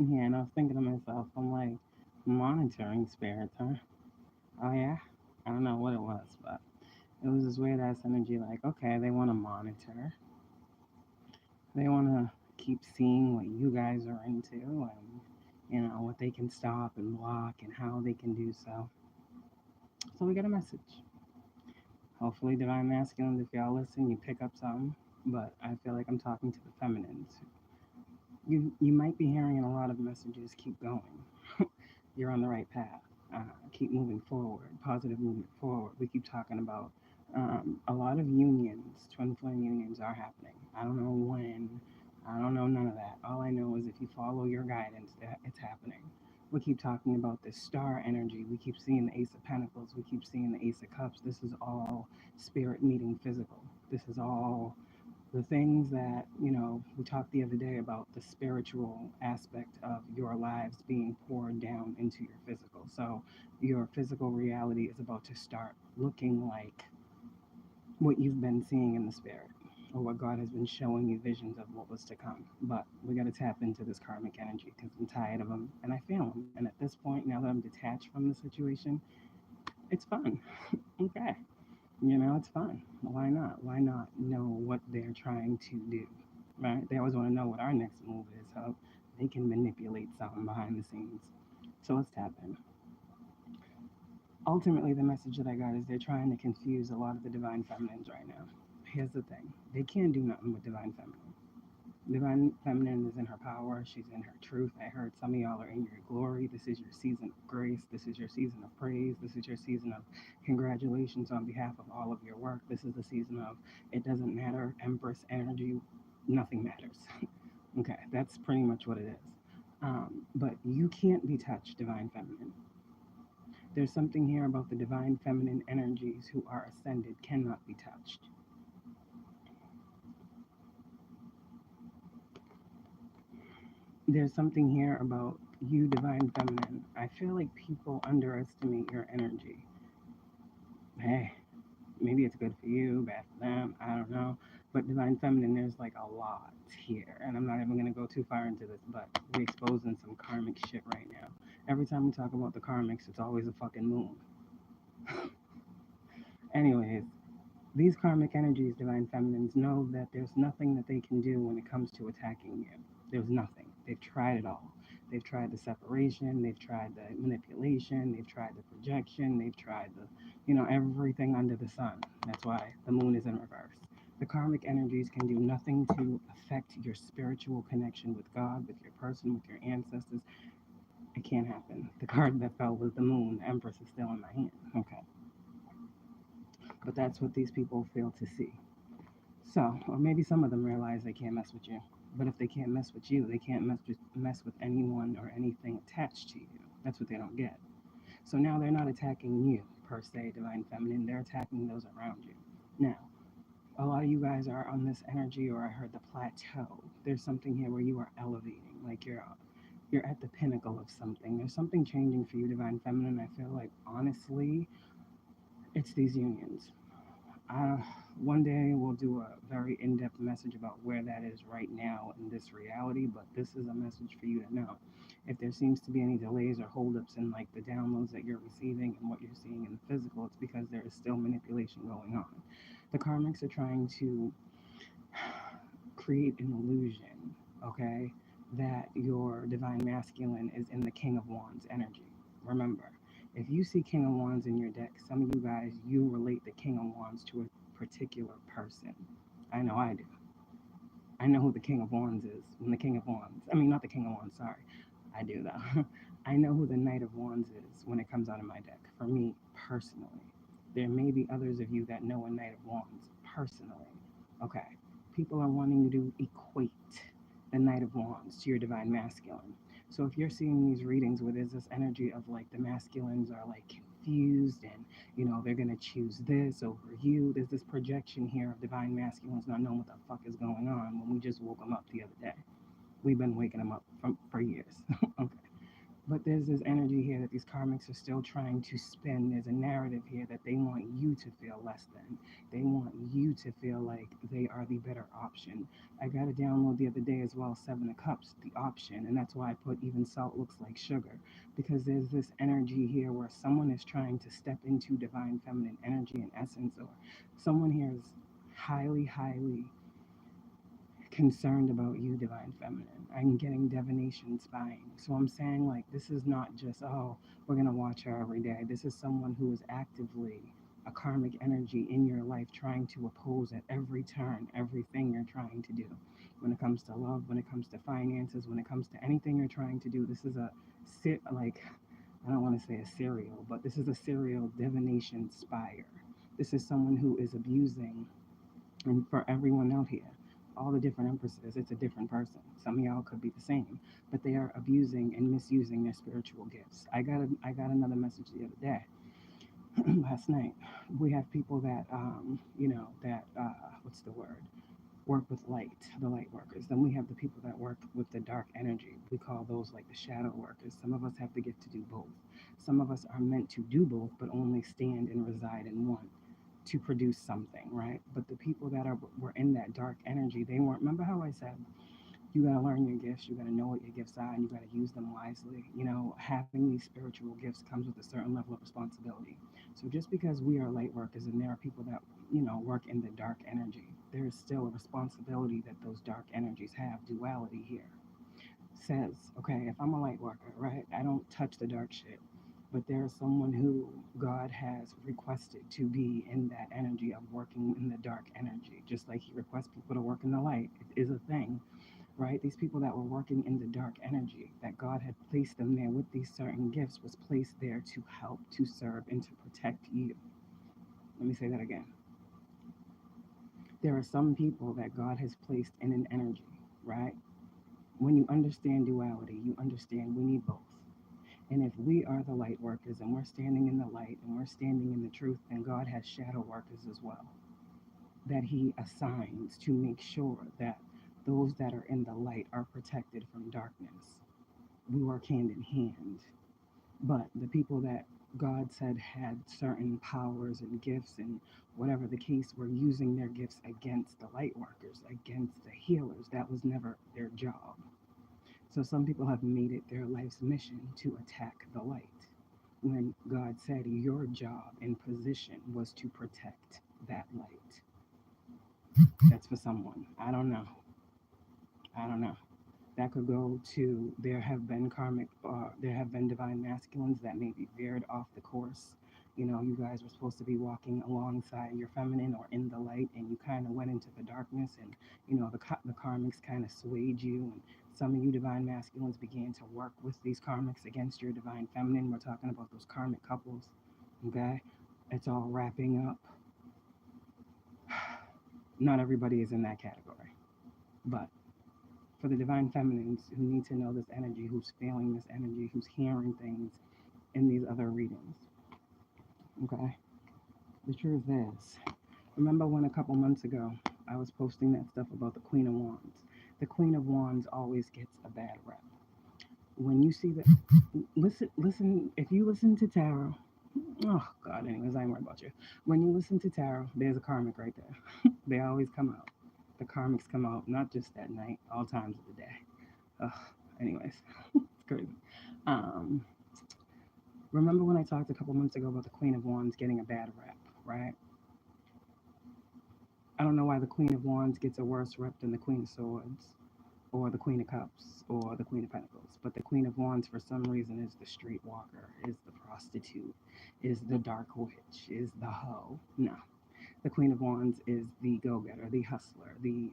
Yeah, and I was thinking to myself, I'm like, monitoring spirits, huh? Oh yeah? I don't know what it was, but it was this weird ass energy like, okay, they want to monitor. They want to keep seeing what you guys are into and, what they can stop and block and how they can do so. So we got a message. Hopefully, Divine Masculine, if y'all listen, you pick up something. But I feel like I'm talking to the feminines. You might be hearing in a lot of messages, keep going. You're on the right path. Keep moving forward, positive movement forward. We keep talking about a lot of unions, twin flame unions are happening. I don't know when, I don't know none of that. All I know is if you follow your guidance, that it's happening. We keep talking about this star energy. We keep seeing the Ace of Pentacles. We keep seeing the Ace of Cups. This is all spirit meeting physical. This is all the things that we talked the other day about the spiritual aspect of your lives being poured down into your physical. So your physical reality is about to start looking like what you've been seeing in the spirit, or what God has been showing you visions of what was to come. But we got to tap into this karmic energy because I'm tired of them and I feel them. And at this point, now that I'm detached from the situation, it's fun. Okay, it's fun. Why not? Why not know what they're trying to do? Right? They always want to know what our next move is, so they can manipulate something behind the scenes. So let's tap in. Ultimately, the message that I got is they're trying to confuse a lot of the divine feminines right now. Here's the thing: they can't do nothing with divine feminine. Divine feminine is in her power. She's in her truth. I heard some of y'all are in your glory. This is your season of grace. This is your season of praise. This is your season of congratulations on behalf of all of your work. This is the season of it doesn't matter, Empress energy, nothing matters. Okay, that's pretty much what it is. But you can't be touched, divine feminine. There's something here about the divine feminine energies who are ascended cannot be touched. There's something here about you, divine feminine. I feel like people underestimate your energy. Hey, maybe it's good for you, bad for them, I don't know. But divine feminine, there's like a lot here. And I'm not even going to go too far into this, but we're exposing some karmic shit right now. Every time we talk about the karmics, it's always a fucking moon. Anyways, these karmic energies, divine feminines, know that there's nothing that they can do when it comes to attacking you. There's nothing. They've tried it all. They've tried the separation, they've tried the manipulation, they've tried the projection, they've tried everything under the sun. That's why the moon is in reverse. The karmic energies can do nothing to affect your spiritual connection with God, with your person, with your ancestors. It can't happen. The card that fell was the moon. The Empress is still in my hand. Okay. But that's what these people fail to see. So, or maybe some of them realize they can't mess with you. But if they can't mess with you, they can't mess with anyone or anything attached to you. That's what they don't get. So now they're not attacking you, per se, divine feminine. They're attacking those around you. Now, a lot of you guys are on this energy, or I heard the plateau. There's something here where you are elevating, like you're at the pinnacle of something. There's something changing for you, divine feminine. I feel like honestly, it's these unions. Uh, One day we'll do a very in-depth message about where that is right now in this reality, but this is a message for you to know. If there seems to be any delays or holdups in like the downloads that you're receiving and what you're seeing in the physical, it's because there is still manipulation going on. The karmics are trying to create an illusion, okay, that your divine masculine is in the King of Wands energy. Remember, if you see King of Wands in your deck, some of you guys, you relate the King of Wands to a particular person. I know I do. I know who the King of Wands is. When the King of Wands, I mean, not the King of Wands, sorry. I do though. I know who the Knight of Wands is when it comes out of my deck. For me, personally. There may be others of you that know a Knight of Wands personally. Okay. People are wanting to equate the Knight of Wands to your divine masculine. So if you're seeing these readings where there's this energy of like the masculines are like confused and they're gonna choose this over you, there's this projection here of divine masculines not knowing what the fuck is going on when we just woke them up the other day. We've been waking them up for years. Okay. But there's this energy here that these karmics are still trying to spin. There's a narrative here that they want you to feel less than. They want you to feel like they are the better option. I got to download the other day as well, Seven of Cups, the option. And that's why I put even salt looks like sugar. Because there's this energy here where someone is trying to step into divine feminine energy and essence, or someone here is highly, highly concerned about you, divine feminine. I'm getting divination spying. So I'm saying, like, this is not just, oh, we're going to watch her every day. This is someone who is actively a karmic energy in your life trying to oppose at every turn everything you're trying to do. When it comes to love, when it comes to finances, when it comes to anything you're trying to do, this is like, I don't want to say a serial, but this is a serial divination spire. This is someone who is abusing, and for everyone out here, all the different empresses, it's a different person. Some of y'all could be the same, but they are abusing and misusing their spiritual gifts. I got another message the other day, last night. We have people that, what's the word? Work with light, the light workers. Then we have the people that work with the dark energy. We call those like the shadow workers. Some of us have the gift to do both. Some of us are meant to do both, but only stand and reside in one to produce something, right? But the people that were in that dark energy, they weren't. Remember how I said you got to learn your gifts, you got to know what your gifts are, and you got to use them wisely. Having these spiritual gifts comes with a certain level of responsibility. So just because we are light workers and there are people that work in the dark energy, there is still a responsibility that those dark energies have. Duality here says, okay, if I'm a light worker, right, I don't touch the dark shit. But there's someone who God has requested to be in that energy of working in the dark energy, just like He requests people to work in the light. It is a thing, right? These people that were working in the dark energy, that God had placed them there with these certain gifts, was placed there to help, to serve, and to protect you. Let me say that again. There are some people that God has placed in an energy, right? When you understand duality, you understand we need both. And if we are the light workers and we're standing in the light and we're standing in the truth, then God has shadow workers as well that He assigns to make sure that those that are in the light are protected from darkness. We work hand in hand. But the people that God said had certain powers and gifts and whatever the case were using their gifts against the light workers, against the healers. That was never their job. So some people have made it their life's mission to attack the light, when God said your job and position was to protect that light. That's for someone. I don't know. That could go to, there have been divine masculines that may be veered off the course. You guys were supposed to be walking alongside your feminine or in the light, and you kind of went into the darkness, and the karmics kind of swayed you, and some of you divine masculines began to work with these karmics against your divine feminine. We're talking about those karmic couples, okay? It's all wrapping up. Not everybody is in that category, but for the divine feminines who need to know this energy, who's feeling this energy, who's hearing things in these other readings, okay? The truth is, remember when a couple months ago I was posting that stuff about the Queen of Wands? The Queen of Wands always gets a bad rep. When you see that, listen, if you listen to tarot, oh God, anyways, I ain't worried about you. When you listen to tarot, there's a karmic right there. They always come out. The karmics come out, not just that night, all times of the day. Anyways, it's crazy. Remember when I talked a couple months ago about the Queen of Wands getting a bad rep, right? I don't know why the Queen of Wands gets a worse rep than the Queen of Swords, or the Queen of Cups, or the Queen of Pentacles. But the Queen of Wands, for some reason, is the streetwalker, is the prostitute, is the dark witch, is the hoe. No. The Queen of Wands is the go-getter, the hustler, the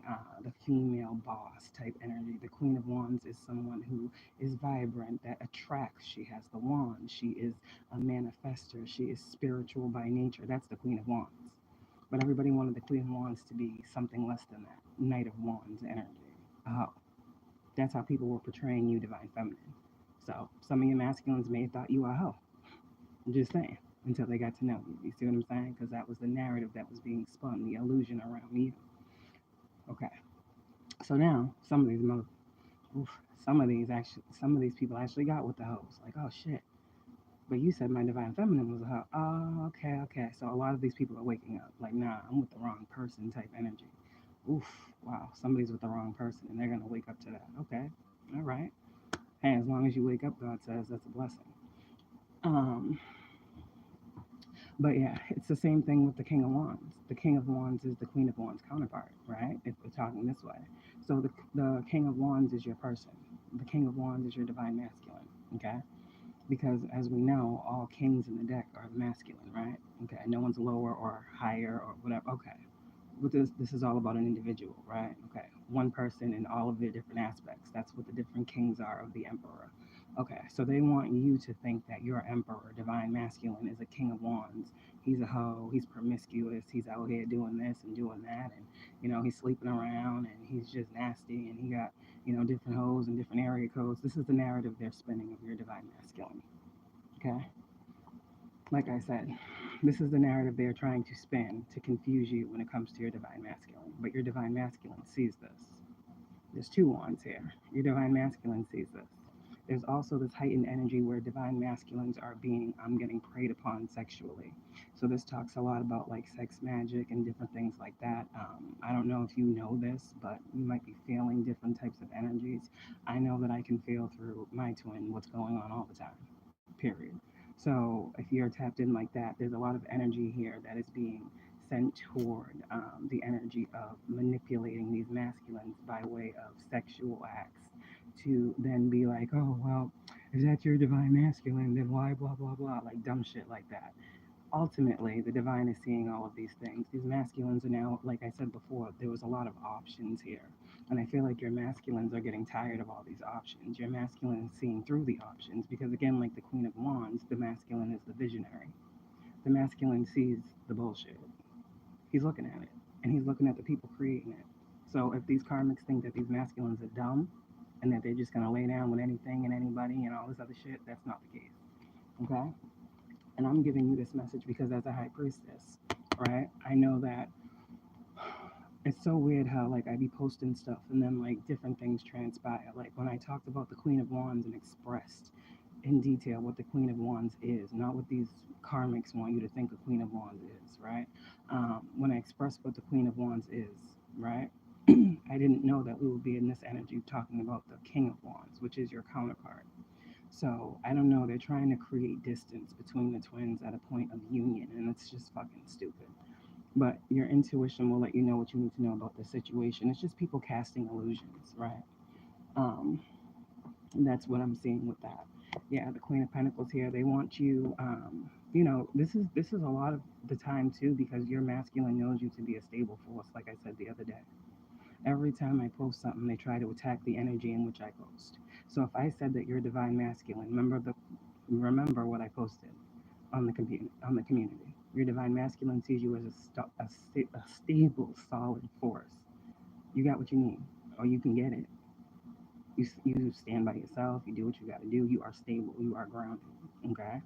female boss type energy. The Queen of Wands is someone who is vibrant, that attracts. She has the wand. She is a manifester. She is spiritual by nature. That's the Queen of Wands. But everybody wanted the Queen of Wands to be something less than that. Knight of Wands energy. Oh, that's how people were portraying you, divine feminine. So some of your masculines may have thought you were a hoe. I'm just saying. Until they got to know you. You see what I'm saying? Because that was the narrative that was being spun, the illusion around you. Okay. So now some of these people actually got with the hoes. Like, oh shit. But you said my divine feminine was a hoe. Oh, okay, okay. So a lot of these people are waking up. Like, nah, I'm with the wrong person type energy. Oof, wow. Somebody's with the wrong person and they're going to wake up to that. Okay, all right. Hey, as long as you wake up, God says that's a blessing. Um, but yeah, it's the same thing with the King of Wands. The King of Wands is the Queen of Wands counterpart, right? If we're talking this way. So the King of Wands is your person. The King of Wands is your divine masculine, okay? Because as we know, all kings in the deck are masculine, right? Okay, no one's lower or higher or whatever. Okay, but this is all about an individual, right? Okay, one person in all of their different aspects. That's what the different kings are of the emperor. Okay, so they want you to think that your emperor, divine masculine, is a king of wands. He's a hoe. He's promiscuous. He's out here doing this and doing that, and he's sleeping around and he's just nasty and he got different hoes and different area codes. This is the narrative they're spinning of your divine masculine. Okay, like I said, this is the narrative they're trying to spin to confuse you when it comes to your divine masculine. But your divine masculine sees this. There's two wands here. Your divine masculine sees this. There's also this heightened energy where divine masculines are being, I'm getting preyed upon sexually. So this talks a lot about like sex magic and different things like that. I don't know if you know this, but you might be feeling different types of energies. I know that I can feel through my twin what's going on all the time, period. So if you're tapped in like that, there's a lot of energy here that is being sent toward the energy of manipulating these masculines by way of sexual acts to then be like, oh, well, if that's your divine masculine, then why, blah, blah, blah, like dumb shit like that. Ultimately, the divine is seeing all of these things. These masculines are now, like I said before, there was a lot of options here. And I feel like your masculines are getting tired of all these options. Your masculine is seeing through the options because, again, like the Queen of Wands, the masculine is the visionary. The masculine sees the bullshit. He's looking at it, and he's looking at the people creating it. So if these karmics think that these masculines are dumb and that they're just gonna lay down with anything and anybody and all this other shit, that's not the case. Okay? And I'm giving you this message because as a high priestess, right? I know that it's so weird how like I be posting stuff and then like different things transpire. Like when I talked about the Queen of Wands and expressed in detail what the Queen of Wands is, not what these karmics want you to think a Queen of Wands is, right? When I expressed what the Queen of Wands is, right? I didn't know that we would be in this energy talking about the King of Wands, which is your counterpart. So I don't know. They're trying to create distance between the twins at a point of union, and it's just fucking stupid. But your intuition will let you know what you need to know about the situation. It's just people casting illusions, right? Um, that's what I'm seeing with that. Yeah, the Queen of Pentacles here. They want you. This is a lot of the time too because your masculine knows you to be a stable force. Like I said the other day. Every time I post something, they try to attack the energy in which I post. So if I said that you're divine masculine, remember what I posted on the community. Your divine masculine sees you as a stable, solid force. You got what you need, or you can get it. You stand by yourself. You do what you got to do. You are stable. You are grounded. Okay.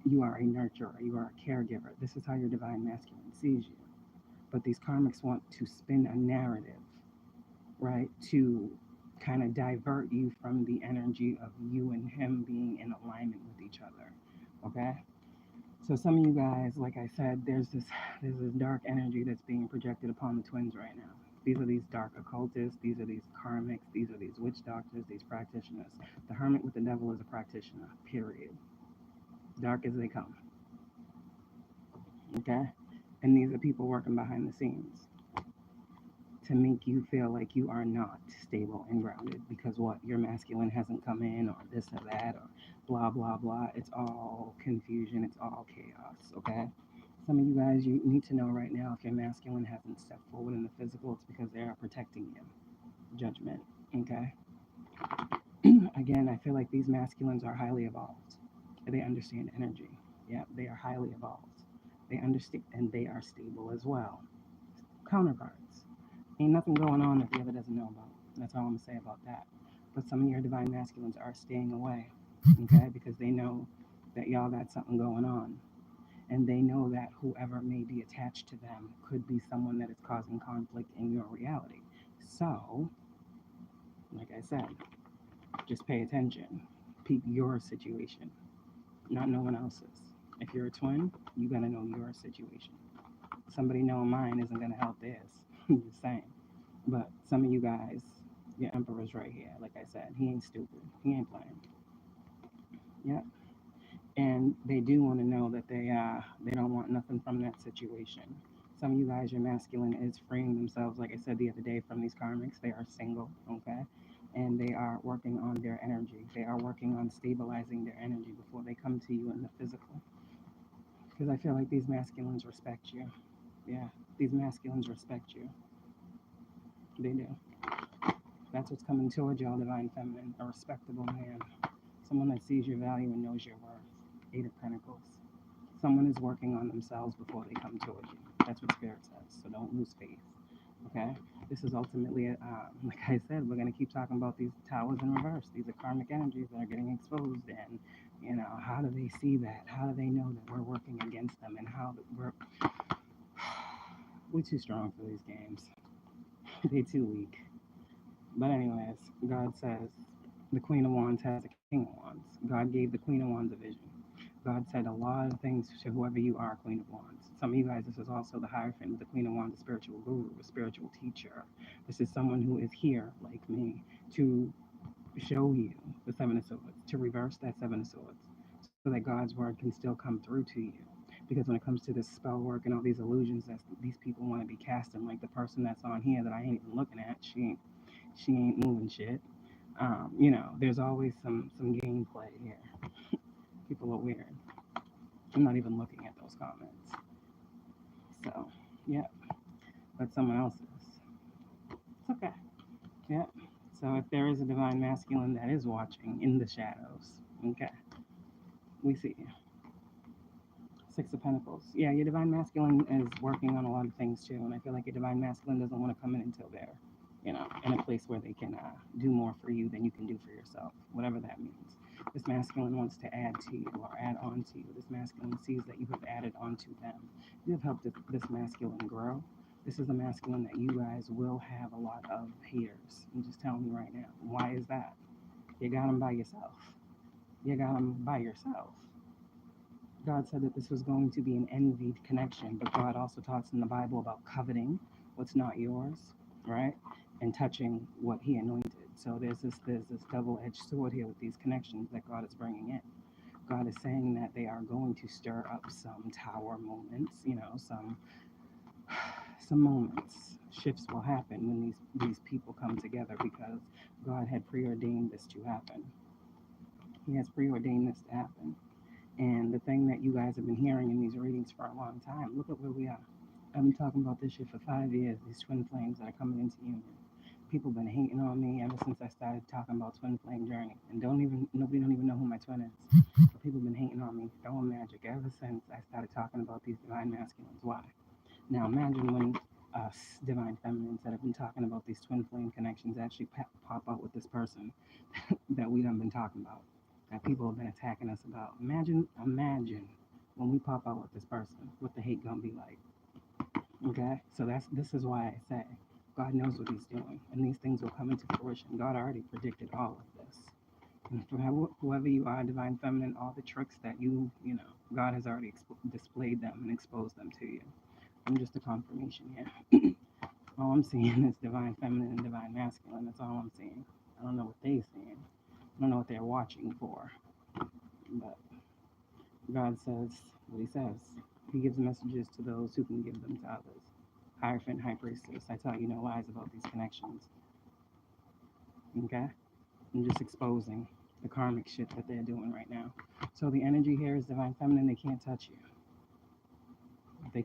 You are a nurturer. You are a caregiver. This is how your divine masculine sees you. But these karmics want to spin a narrative, right, to kind of divert you from the energy of you and him being in alignment with each other. Okay? So some of you guys, like I said, there's this dark energy that's being projected upon the twins right now. These are these dark occultists, these are these karmics, these are these witch doctors, these practitioners. The hermit with the devil is a practitioner, period. Dark as they come. Okay? And these are people working behind the scenes to make you feel like you are not stable and grounded because what your masculine hasn't come in or this or that or blah blah blah. It's all confusion, it's all chaos. Okay, some of you guys, you need to know right now if your masculine hasn't stepped forward in the physical, it's because they are protecting you. Judgment. Okay. Again, I feel like these masculines are highly evolved. They understand energy. Yeah, they are highly evolved. They understand and they are stable as well. Counterparts. Ain't nothing going on that the other doesn't know about. That's all I'm gonna say about that. But some of your divine masculines are staying away, okay, because they know that y'all got something going on, and they know that whoever may be attached to them could be someone that is causing conflict in your reality. So, like I said, just pay attention, peep your situation, not no one else's. If you're a twin, you gotta know your situation. Somebody knowing mine isn't gonna help theirs. I'm just saying. But some of you guys, your emperor's right here. Like I said, he ain't stupid. He ain't playing. Yeah. And they do want to know that they don't want nothing from that situation. Some of you guys, your masculine is freeing themselves, like I said the other day, from these karmics. They are single, okay, and they are working on their energy. They are working on stabilizing their energy before they come to you in the physical. Because I feel like these masculines respect you. Yeah, these masculines respect you. They do. That's what's coming towards y'all, divine feminine, a respectable man, someone that sees your value and knows your worth. Eight of Pentacles. Someone is working on themselves before they come towards you. That's what Spirit says. So don't lose faith. Okay? This is ultimately, like I said, we're going to keep talking about these towers in reverse. These are karmic energies that are getting exposed. And, how do they see that? How do they know that we're working against them? And how we're too strong for these games. They're too weak. But anyways, God says the Queen of Wands has the King of Wands. God gave the Queen of Wands a vision. God said a lot of things to whoever you are, Queen of Wands. Some of you guys, this is also the Hierophant with the Queen of Wands, a spiritual guru, a spiritual teacher. This is someone who is here, like me, to show you the Seven of Swords, to reverse that Seven of Swords, so that God's word can still come through to you. Because when it comes to this spell work and all these illusions that these people want to be casting, like the person that's on here that I ain't even looking at, she ain't moving shit. There's always some gameplay here. People are weird. I'm not even looking at those comments. So, yeah, but someone else is. It's okay. Yeah. So if there is a divine masculine that is watching in the shadows, okay, we see you. Six of Pentacles. Yeah, your divine masculine is working on a lot of things too, and I feel like your divine masculine doesn't want to come in until they're, in a place where they can do more for you than you can do for yourself, whatever that means. This masculine wants to add to you or add on to you. This masculine sees that you have added on to them. You have helped this masculine grow. This is a masculine that you guys will have a lot of haters. I'm just telling you right now. Why is that? You got them by yourself. You got them by yourself. God said that this was going to be an envied connection, but God also talks in the Bible about coveting what's not yours, right? And touching what He anointed. So there's this double-edged sword here with these connections that God is bringing in. God is saying that they are going to stir up some tower moments, some moments. Shifts will happen when these people come together because God had preordained this to happen. He has preordained this to happen. And the thing that you guys have been hearing in these readings for a long time, look at where we are. I've been talking about this shit for 5 years, these twin flames that are coming into union. People been hating on me ever since I started talking about twin flame journey. And nobody don't even know who my twin is. But people been hating on me, throwing magic ever since I started talking about these divine masculines. Why? Now imagine when us divine feminines that have been talking about these twin flame connections actually pop out with this person that we done been talking about, that people have been attacking us about. Imagine when we pop out with this person, what the hate gonna be like. Okay? So this is why I say God knows what He's doing, and these things will come into fruition. God already predicted all of this. And for whoever you are, divine feminine, all the tricks that God has already displayed them and exposed them to you. I'm just a confirmation here. All I'm seeing is divine feminine and divine masculine. That's all I'm seeing. I don't know what they're seeing. I don't know what they're watching for. But God says what He says. He gives messages to those who can give them to others. Hierophant, High Priestess, I tell you no lies about these connections. Okay? I'm just exposing the karmic shit that they're doing right now. So the energy here is divine feminine. They can't touch you. They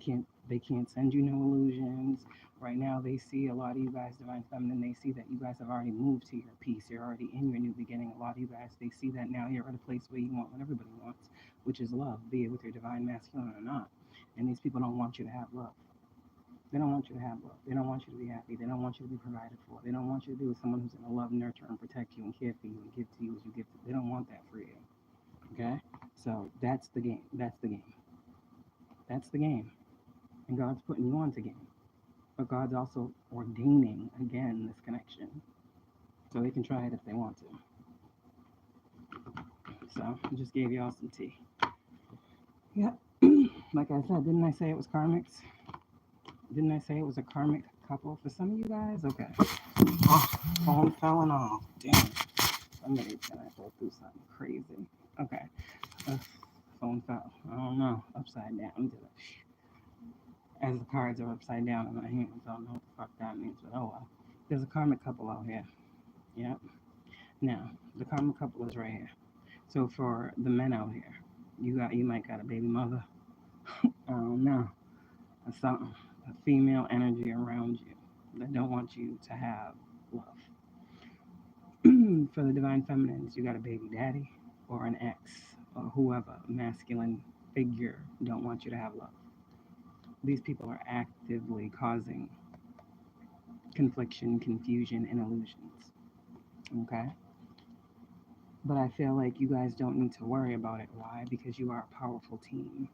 can't send you no illusions. Right now they see a lot of you guys, divine feminine, they see that you guys have already moved to your peace. You're already in your new beginning. A lot of you guys, they see that now you're at a place where you want what everybody wants, which is love, be it with your divine masculine or not. And these people don't want you to have love. They don't want you to have love. They don't want you to be happy. They don't want you to be provided for. They don't want you to be with someone who's going to love, nurture, and protect you and care for you and give to you as you give to them. They don't want that for you. Okay? So that's the game. That's the game. That's the game. And God's putting you on to game. But God's also ordaining, again, this connection. So they can try it if they want to. So I just gave y'all some tea. Yeah. Like I said, didn't I say it was karmics? Didn't I say it was a karmic couple for some of you guys? Okay. Oh, phone fell and all. Damn. Somebody's gonna go through something crazy. Okay. Uh, phone fell. I don't know. Upside down. As the cards are upside down in my hands. I don't know what the fuck that means, but oh well. There's a karmic couple out here. Yep. Now, the karmic couple is right here. So for the men out here, you might got a baby mother. I don't know. Or something. A female energy around you that don't want you to have love. For the divine feminines, you got a baby daddy or an ex or whoever, masculine figure, don't want you to have love. These people are actively causing confliction, confusion, and illusions. Okay? But I feel like you guys don't need to worry about it. Why? Because you are a powerful team.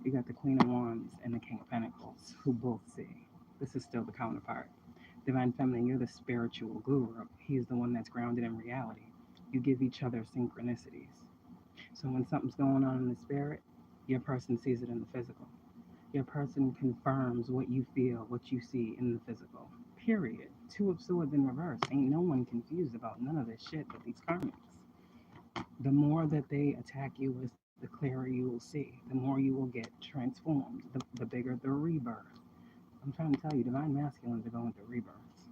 You got the Queen of Wands and the King of Pentacles, who both see. This is still the counterpart. Divine Feminine, you're the spiritual guru. He's the one that's grounded in reality. You give each other synchronicities. So when something's going on in the spirit, your person sees it in the physical. Your person confirms what you feel, what you see in the physical. Period. Two of Swords in reverse. Ain't no one confused about none of this shit but these karmics. The more that they attack you with, the clearer you will see. The more you will get transformed. The bigger the rebirth. I'm trying to tell you, divine masculines are going through rebirths.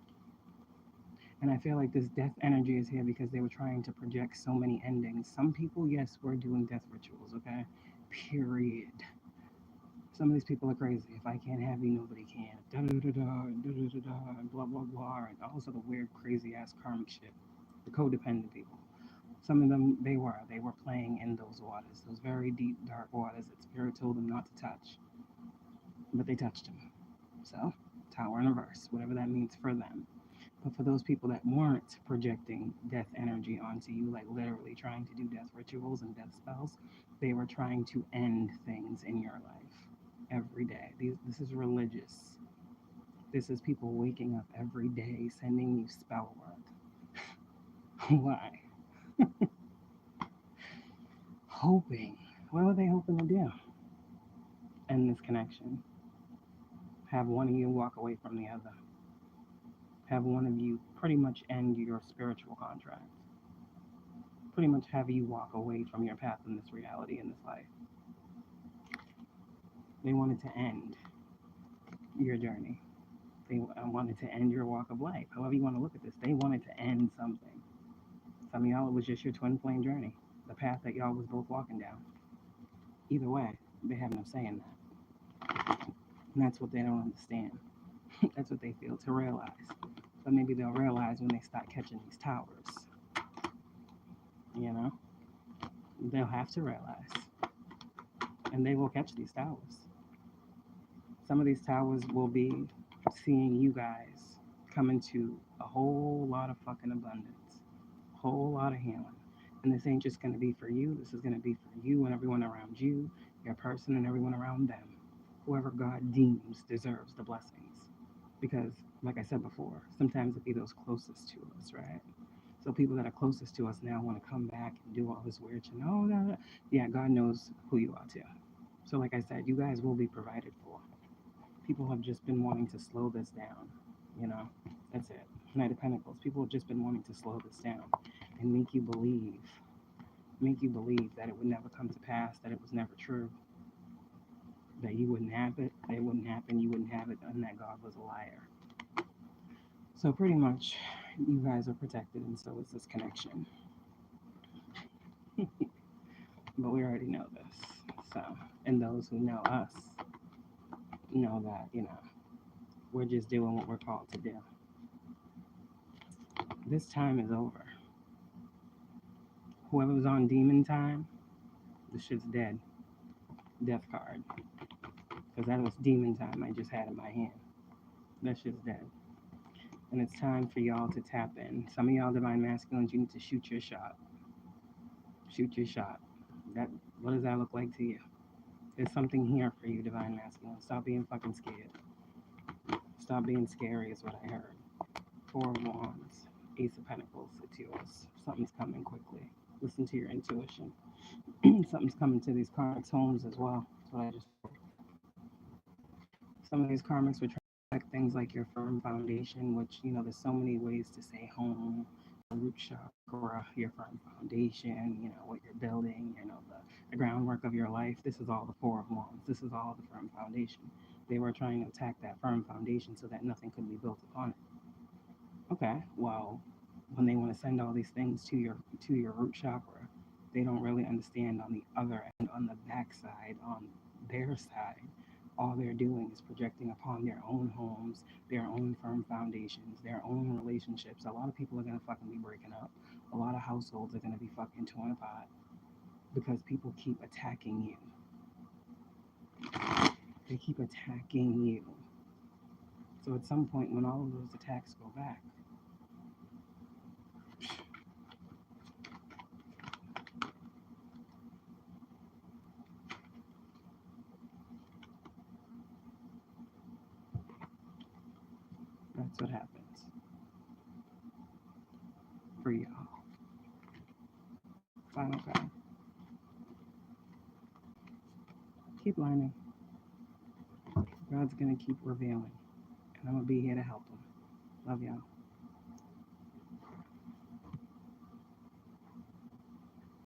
And I feel like this death energy is here because they were trying to project so many endings. Some people, yes, were doing death rituals, okay? Period. Some of these people are crazy. If I can't have you, nobody can. Da da da da da da da, blah blah blah, and all this other weird, crazy ass karmic shit. The codependent people. Some of them, they were playing in those waters, those very deep, dark waters that Spirit told them not to touch, but they touched them. So, Tower in reverse, whatever that means for them. But for those people that weren't projecting death energy onto you, like literally trying to do death rituals and death spells, they were trying to end things in your life every day. This is religious. This is people waking up every day sending you spell work. Why? Hoping. What were they hoping to do? End this connection. Have one of you walk away from the other. Have one of you pretty much end your spiritual contract. Pretty much have you walk away from your path in this reality, in this life. They wanted to end your journey. They wanted to end your walk of life. However you want to look at this, they wanted to end something. Some of y'all, it was just your twin flame journey, the path that y'all was both walking down. Either way, they have no say in that. And that's what they don't understand. That's what they fail to realize. But maybe they'll realize when they start catching these towers. You know? They'll have to realize. And they will catch these towers. Some of these towers will be seeing you guys come into a whole lot of fucking abundance, a whole lot of healing. And this ain't just going to be for you. This is going to be for you and everyone around you, your person and everyone around them. Whoever God deems deserves the blessings. Because, like I said before, sometimes it be those closest to us, right? So people that are closest to us now want to come back and do all this weird shit. Oh, no. Yeah, God knows who you are too. So, like I said, you guys will be provided for. People have just been wanting to slow this down. You know, that's it. Knight of Pentacles. People have just been wanting to slow this down and make you believe that it would never come to pass, that it was never true, that you wouldn't have it, that it wouldn't happen, you wouldn't have it, and that God was a liar. So pretty much, you guys are protected, and so is this connection. But we already know this. So, and those who know us know that, you know, we're just doing what we're called to do. This time is over. Whoever was on demon time, the shit's dead. Death card. Because that was demon time I just had in my hand. That shit's dead. And it's time for y'all to tap in. Some of y'all divine masculines, you need to shoot your shot. Shoot your shot. What does that look like to you? There's something here for you, divine masculine. Stop being fucking scared. Stop being scary is what I heard. Four of Wands. Ace of Pentacles. It's yours. Something's coming quickly. Listen to your intuition. Something's coming to these karmics homes as well. That's what I just. Some of these karmics would try to affect things like your firm foundation, which, there's so many ways to say home, root chakra, your firm foundation, what you're building, the groundwork of your life. This is all the Four of Wands. This is all the firm foundation. They were trying to attack that firm foundation so that nothing could be built upon it. Okay, well, when they want to send all these things to your root chakra, they don't really understand on the other end, on the backside, on their side. All they're doing is projecting upon their own homes, their own firm foundations, their own relationships. A lot of people are gonna fucking be breaking up. A lot of households are gonna be fucking torn apart because people keep attacking you. They keep attacking you. So at some point, when all of those attacks go back, that's what happens for y'all. Final card. Keep learning. God's gonna keep revealing, and I'm gonna be here to help them. Love y'all.